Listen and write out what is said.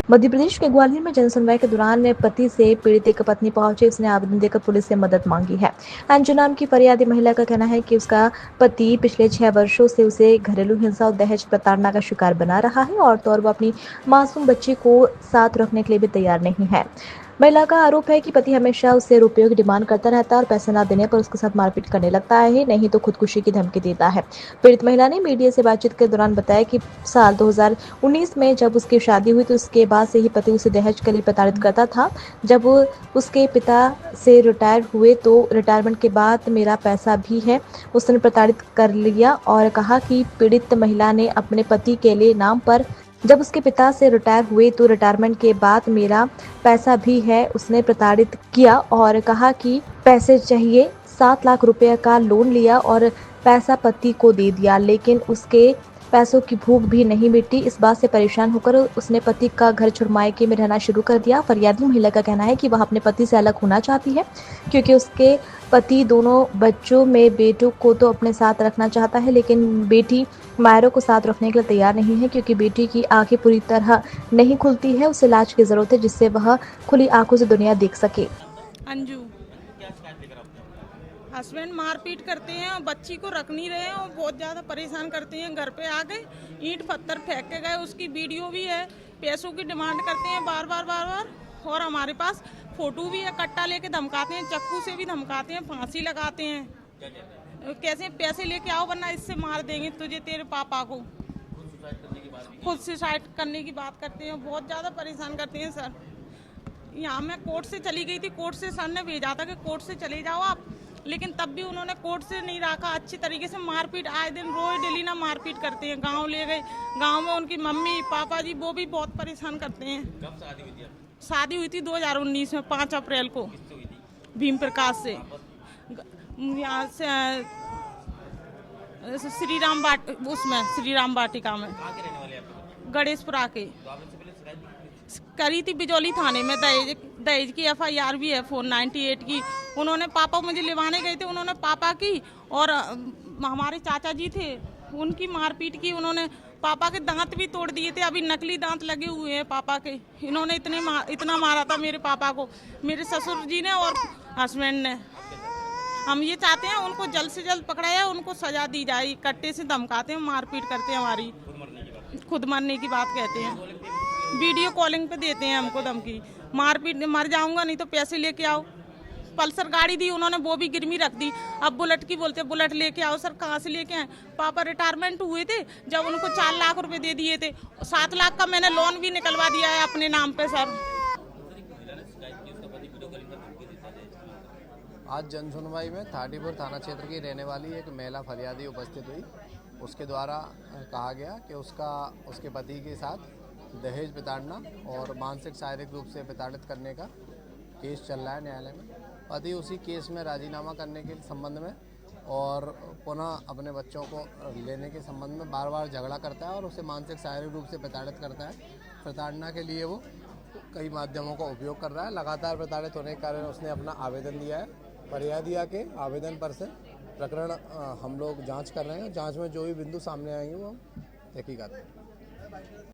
मध्य प्रदेश के ग्वालियर में जनसुनवाई के दौरान पति से पीड़ित एक पत्नी पहुंची। उसने आवेदन देकर पुलिस से मदद मांगी है। अंजू नाम की फरियादी महिला का कहना है कि उसका पति पिछले 6 वर्षों से उसे घरेलू हिंसा और दहेज प्रताड़ना का शिकार बना रहा है और वो अपनी मासूम बच्ची को साथ रखने के लिए भी तैयार नहीं है। महिला का आरोप है कि पति हमेशा उससे रुपयों की डिमांड करता रहता है और पैसे न देने पर उसके साथ मारपीट करने लगता है, नहीं तो खुदकुशी की धमकी देता है। पीड़ित महिला ने मीडिया से बातचीत के दौरान बताया कि साल 2019 में जब उसकी शादी हुई तो उसके बाद से ही पति उसे दहेज के लिए प्रताड़ित करता था। जब उसके पिता से रिटायर हुए तो रिटायरमेंट के बाद मेरा पैसा भी है उसने प्रताड़ित कर लिया और कहा कि पीड़ित महिला ने अपने पति के लिए नाम पर जब उसके पिता से रिटायर हुए तो रिटायरमेंट के बाद मेरा पैसा भी है उसने प्रताड़ित किया और कहा कि पैसे चाहिए। 7 लाख रुपए का लोन लिया और पैसा पति को दे दिया, लेकिन उसके पैसों की भूख भी नहीं मिटी। इस बात से परेशान होकर उसने पति का घर छोड़ मायके में रहना शुरू कर दिया। फरियादी महिला का कहना है कि वह अपने पति से अलग होना चाहती है क्योंकि उसके पति दोनों बच्चों में बेटों को तो अपने साथ रखना चाहता है, लेकिन बेटी मायरों को साथ रखने के लिए तैयार नहीं है क्योंकि बेटी की आंखें पूरी तरह नहीं खुलती है। उसे इलाज की जरूरत है जिससे वह खुली आंखों से दुनिया देख सके। अंजू हस्बैंड मारपीट करते हैं और बच्ची को रख नहीं रहे हैं और बहुत ज़्यादा परेशान करते हैं। घर पे आ गए, ईंट पत्थर फेंक के गए, उसकी वीडियो भी है। पैसों की डिमांड करते हैं बार बार और हमारे पास फोटो भी है। कट्टा लेके धमकाते हैं, चक्कू से भी धमकाते हैं, फांसी लगाते हैं। कैसे पैसे लेके आओ वरना इससे मार देंगे तुझे, तेरे पापा को। खुद सुसाइड करने की बात करते हैं। बहुत ज़्यादा परेशान करते हैं सर। यहाँ मैं कोर्ट से चली गई थी, कोर्ट से सर ने भेजा था कि कोर्ट से चले जाओ आप, लेकिन तब भी उन्होंने कोर्ट से नहीं रखा। अच्छी तरीके से मारपीट आए दिन रोज डेली ना मारपीट करते हैं। गांव ले गए, गांव में उनकी मम्मी पापा जी वो भी बहुत परेशान करते हैं। कब शादी हुई थी? शादी हुई थी 2019 में 5 अप्रैल को भीम प्रकाश से। यहाँ से श्री राम वाटिका में कहाँ के रहने वाले हैं आप? गणेशपुरा के। तो आपने इससे पहले शिकायत की? करी थी बिजौली थाने में। दहेज की FIR भी है 498 की। उन्होंने पापा मुझे लिवाने गए थे, उन्होंने पापा की और हमारे चाचा जी थे उनकी मारपीट की। उन्होंने पापा के दांत भी तोड़ दिए थे, अभी नकली दांत लगे हुए हैं पापा के। इन्होंने इतना मारा था मेरे पापा को, मेरे ससुर जी ने और हस्बैंड ने। हम ये चाहते हैं उनको जल्द से जल्द पकड़ाया, उनको सजा दी जाए। कट्टे से धमकाते हैं, मारपीट करते हैं हमारी, खुद मरने की बात कहते हैं। वीडियो कॉलिंग पे देते हैं हमको धमकी, मारपीट, मर जाऊंगा नहीं तो पैसे लेके आओ। पल्सर गाड़ी दी उन्होंने, वो भी गिरवी रख दी। अब बुलेट की बोलते बुलेट लेके आओ। सर कहाँ से लेके आए? पापा रिटायरमेंट हुए थे जब उनको 4 लाख रुपए दे दिए थे। 7 लाख का मैंने लोन भी निकलवा दिया है अपने नाम पे सर। आज जनसुनवाई में 34 थाना क्षेत्र की रहने वाली एक महिला फरियादी उपस्थित हुई। उसके द्वारा कहा गया कि उसके पति के साथ दहेज प्रताड़ना और मानसिक शारीरिक रूप से प्रताड़ित करने का केस चल रहा है न्यायालय में। पति उसी केस में राजीनामा करने के संबंध में और पुनः अपने बच्चों को लेने के संबंध में बार बार झगड़ा करता है और उसे मानसिक शारीरिक रूप से प्रताड़ित करता है। प्रताड़ना के लिए वो कई माध्यमों का उपयोग कर रहा है। लगातार प्रताड़ित होने के कारण उसने अपना आवेदन दिया है। फरियादिया के आवेदन पर से प्रकरण हम लोग जांच कर रहे हैं। जांच में जो भी बिंदु सामने आएंगे वो हम तहकीकात करेंगे।